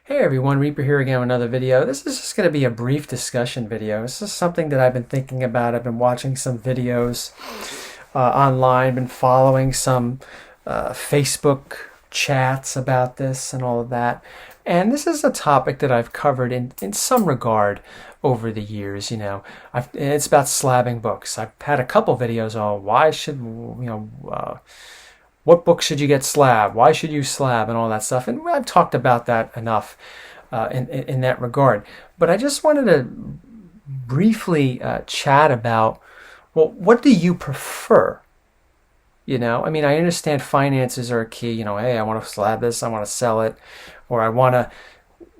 Hey everyone, Reaper here again with another video. This is just going to be a brief discussion video. This is something that I've been thinking about. I've been watching some videos online, been following some Facebook chats about this and all of that. And this is a topic that I've covered in some regard over the years. It's about slabbing books. I've had a couple videos on why should, what books should you get slab? Why should you slab and all that stuff? And I've talked about that enough in that regard. But I just wanted to briefly chat about, well, what do you prefer? I understand finances are a key. Hey, I want to slab this, I want to sell it, or I want to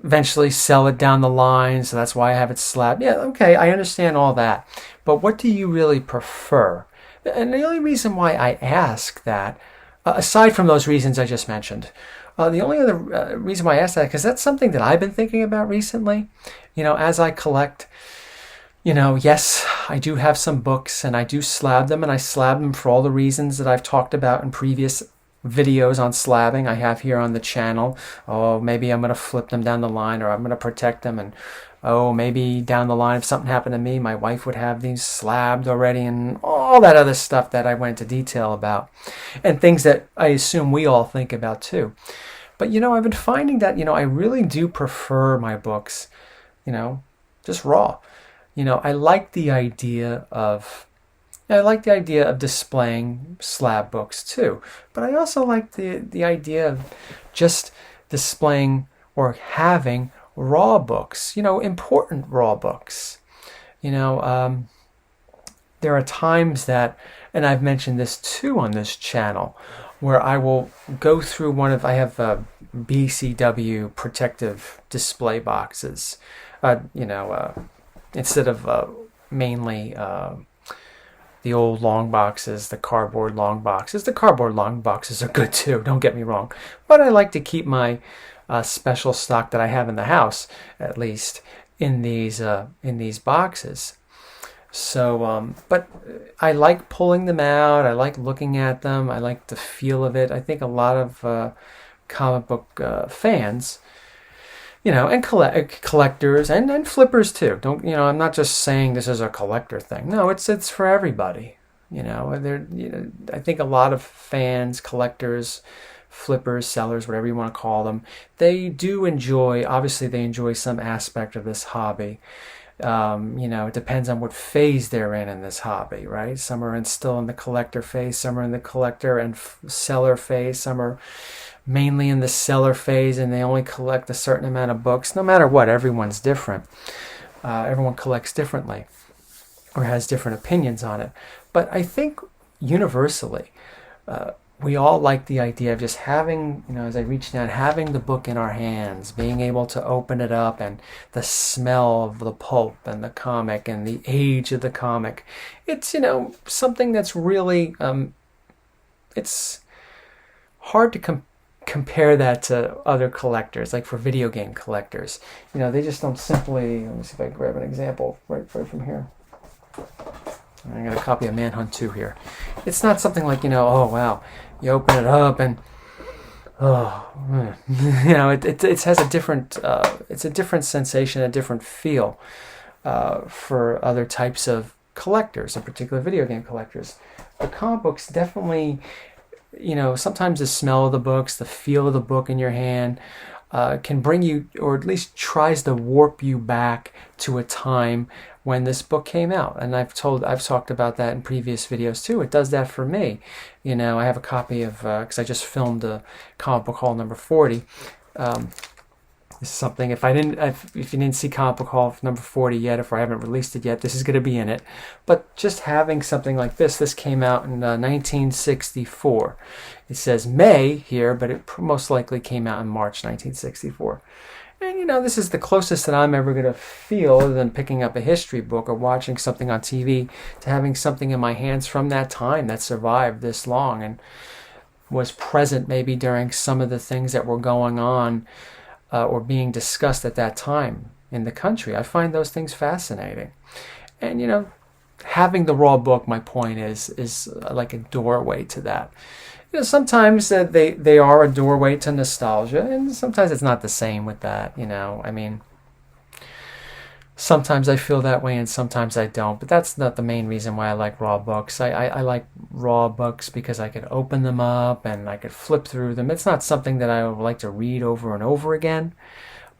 eventually sell it down the line, so that's why I have it slabbed. Yeah, okay, I understand all that. But what do you really prefer? And the only reason why I ask that, aside from those reasons I just mentioned, the only other reason why I ask that, because that's something that I've been thinking about recently. As I collect, yes, I do have some books and I do slab them, and I slab them for all the reasons that I've talked about in previous videos on slabbing I have here on the channel. Oh, maybe I'm going to flip them down the line, or I'm going to protect them, and oh, maybe down the line if something happened to me, my wife would have these slabbed already, and all that other stuff that I went into detail about, and things that I assume we all think about too. But I've been finding that I really do prefer my books just raw. I like the idea of displaying slab books too, but I also like the idea of just displaying or having raw books, important raw books. There are times that, and I've mentioned this too on this channel, where I will go through I have BCW protective display boxes, instead of mainly the old long boxes, the cardboard long boxes. The cardboard long boxes are good too, don't get me wrong. But I like to keep my special stock that I have in the house, at least, in these boxes. So, but I like pulling them out. I like looking at them. I like the feel of it. I think a lot of comic book fans, and collectors and flippers too. I'm not just saying this is a collector thing. No, it's for everybody. I think a lot of fans, collectors, flippers, sellers, whatever you want to call them, they do enjoy. Obviously, they enjoy some aspect of this hobby. It depends on what phase they're in this hobby, right? Some are still in the collector phase. Some are in the collector and seller phase. Some are mainly in the seller phase, and they only collect a certain amount of books. No matter what, everyone's different. Everyone collects differently or has different opinions on it. But I think universally, we all like the idea of just having, as I reach down, having the book in our hands, being able to open it up, and the smell of the pulp and the comic and the age of the comic. It's, something that's really, it's hard to compare that to other collectors, like for video game collectors. They just don't simply, let me see if I can grab an example right from here. I got a copy of Manhunt 2 here. It's not something like, oh wow, you open it up and it has a different it's a different sensation, a different feel for other types of collectors, in particular video game collectors. The comic books definitely, sometimes the smell of the books, the feel of the book in your hand, can bring you, or at least tries to warp you back to a time when this book came out. And I've talked about that in previous videos too. It does that for me. I have a copy of, because I just filmed a comic book haul number 40. This is something, if you didn't see comic book haul number 40 yet, if I haven't released it yet, this is going to be in it. But just having something like this came out in 1964. It says May here, but it most likely came out in March 1964. And this is the closest that I'm ever going to feel, other than picking up a history book or watching something on TV, to having something in my hands from that time that survived this long and was present maybe during some of the things that were going on or being discussed at that time in the country. I find those things fascinating. And having the raw book, my point is like a doorway to that. Sometimes they are a doorway to nostalgia, and sometimes it's not the same with that. I mean, sometimes I feel that way and sometimes I don't, but that's not the main reason why I like raw books. I like raw books because I could open them up and I could flip through them. It's not something that I would like to read over and over again,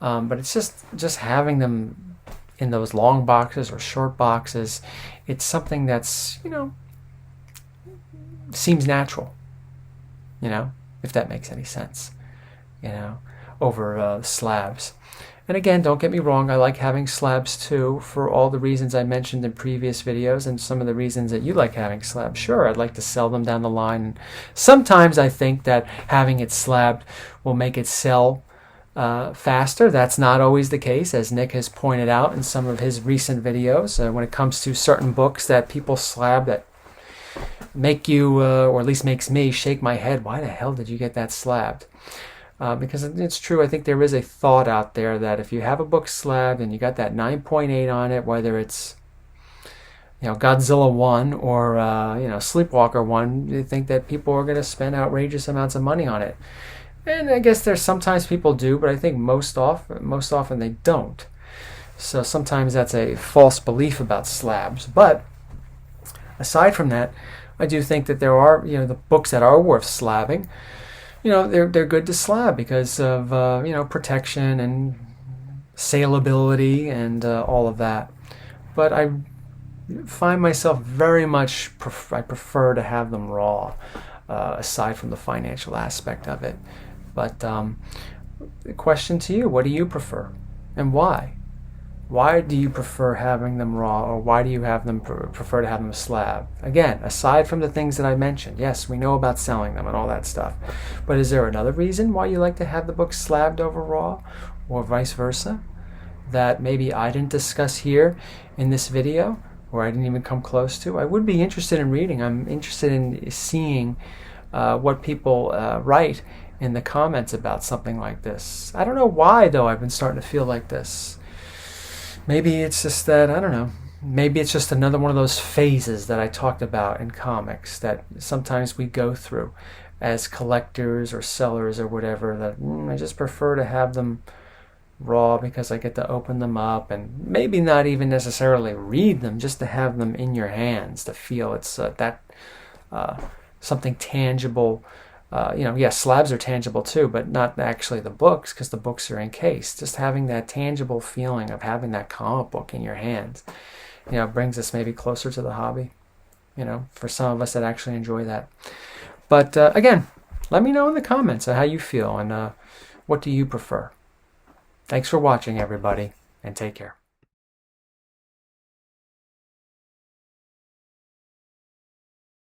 but it's just having them in those long boxes or short boxes. It's something that's, seems natural, if that makes any sense, over slabs. And again, don't get me wrong, I like having slabs too, for all the reasons I mentioned in previous videos and some of the reasons that you like having slabs. Sure, I'd like to sell them down the line. And sometimes I think that having it slabbed will make it sell faster. That's not always the case, as Nick has pointed out in some of his recent videos. When it comes to certain books that people slab that make you, or at least makes me, shake my head. Why the hell did you get that slabbed? Because it's true, I think there is a thought out there that if you have a book slabbed and you got that 9.8 on it, whether it's Godzilla 1 or Sleepwalker 1, you think that people are going to spend outrageous amounts of money on it. And I guess there's sometimes people do, but I think most often they don't. So sometimes that's a false belief about slabs. But aside from that, I do think that there are the books that are worth slabbing. They're good to slab because of protection and saleability and all of that. But I find myself very much I prefer to have them raw, aside from the financial aspect of it. But the question to you: what do you prefer, and why? Why do you prefer having them raw, or why do you prefer to have them slab? Again, aside from the things that I mentioned, yes, we know about selling them and all that stuff. But is there another reason why you like to have the book slabbed over raw, or vice versa, that maybe I didn't discuss here in this video, or I didn't even come close to? I would be interested in reading. I'm interested in seeing what people write in the comments about something like this. I don't know why, though, I've been starting to feel like this. Maybe it's just that, I don't know, maybe it's just another one of those phases that I talked about in comics that sometimes we go through as collectors or sellers or whatever, that I just prefer to have them raw because I get to open them up and maybe not even necessarily read them, just to have them in your hands, to feel it's something tangible. Slabs are tangible too, but not actually the books, because the books are encased. Just having that tangible feeling of having that comic book in your hands, brings us maybe closer to the hobby. For some of us that actually enjoy that. But again, let me know in the comments how you feel and what do you prefer. Thanks for watching, everybody, and take care.